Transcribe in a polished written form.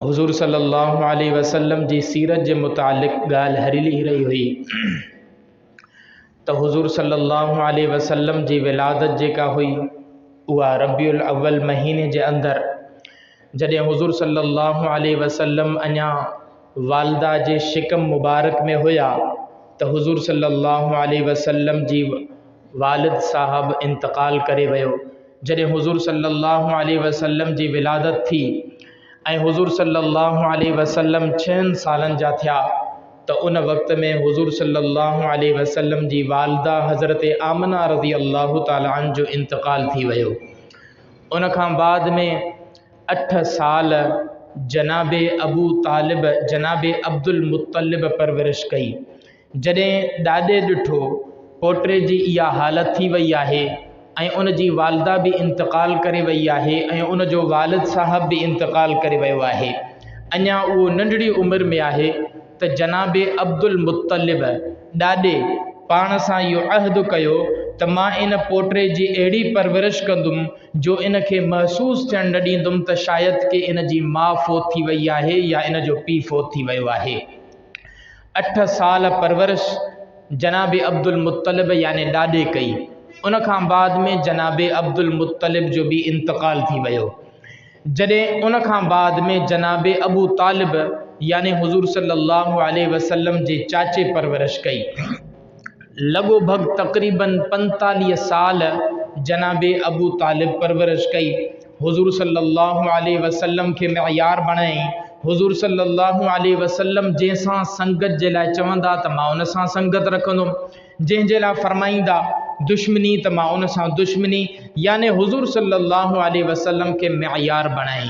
हुज़ूर सल्लल्लाहु अलैहि वसल्लम जी सीरत जे मुतालिक़ ॻाल्हि हली रही हुई तो हुज़ूर सल्लल्लाहु अलैहि वसल्लम जी विलादत जेका हुई उहा रबीउल अव्वल महीने जे अंदर जॾहिं हुज़ूर सल्लल्लाहु अलैहि वसल्लम अञा वालदा जे शिकम मुबारक में हुया तो हुज़ूर सल्लल्लाहु अलैहि वसल्लम जी वालिद साहब इंतकाल करे वियो। जॾहिं हुज़ूर सल्लल्लाहु अलैहि वसल्लम जी विलादत थी ऐं हुज़ूर सल्लल्लाहु अलैहि वसल्लम 6 सालन जा थिया तो उन वक़्त में हुज़ूर सल्लल्लाहु अलैहि वसल्लम जी वालदा हज़रत आमना रज़ी अल्लाह ताला अन्हा जो इंतकाल थी वियो। उन खां बाद में 8 साल जनाबे अबू तालिब जनाबे अब्दुल मुत्तलिब परवरिश कई। जॾहिं ॾाॾे ॾिठो पोटे जी इहा हालत थी वई आहे ऐं उन जी वालदा भी इंतकाल करे वई आहे ऐं उन जो वालिद साहब भी इंतकाल करे वियो आहे, अञा उहो नंढड़ी उम्र में आहे तो जनाबे अब्दुल मुत्तलिब ॾाॾे पाण सां इहो अहद कयो तो मां इन पोटे जी अहिड़ी परवरिश कंदुमि जो इन खे महसूस थियण न ॾींदुमि तो शायद कि इन जी माउ फोत थी वई आहे या इन जो पीउ फोत थी वियो आहे। 8 साल परवरिश जनाबे अब्दुल मुत्तलिब यानी ॾाॾे कई। उन खां बाद में जनाबे अब्दुल मुत्तलिब जो भी इंतकाल थी वियो। जॾहिं उन खां बाद में जनाबे अबू तालिब यानी हुज़ूर सल्लल्लाहु अलैहि वसल्लम जे चाचे परवरिश कई। लगभग तकरीबन 45 साल जनाबे अबू तालिब परवरिश कई। हुज़ूर सल्लल्लाहु अलैहि वसल्लम के मयार बणाई। हुज़ूर सल्लल्लाहु अलैहि वसल्लम जैसां संगत जे लाइ चवंदा त मां उन सां संगत रखंदुमि, जंहिंजे लाइ फरमाईंदा दुश्मनी त मां उन सां दुश्मनी, यानी हुज़ूर सल्लल्लाहु अलैहि वसल्लम के मयार बणाई।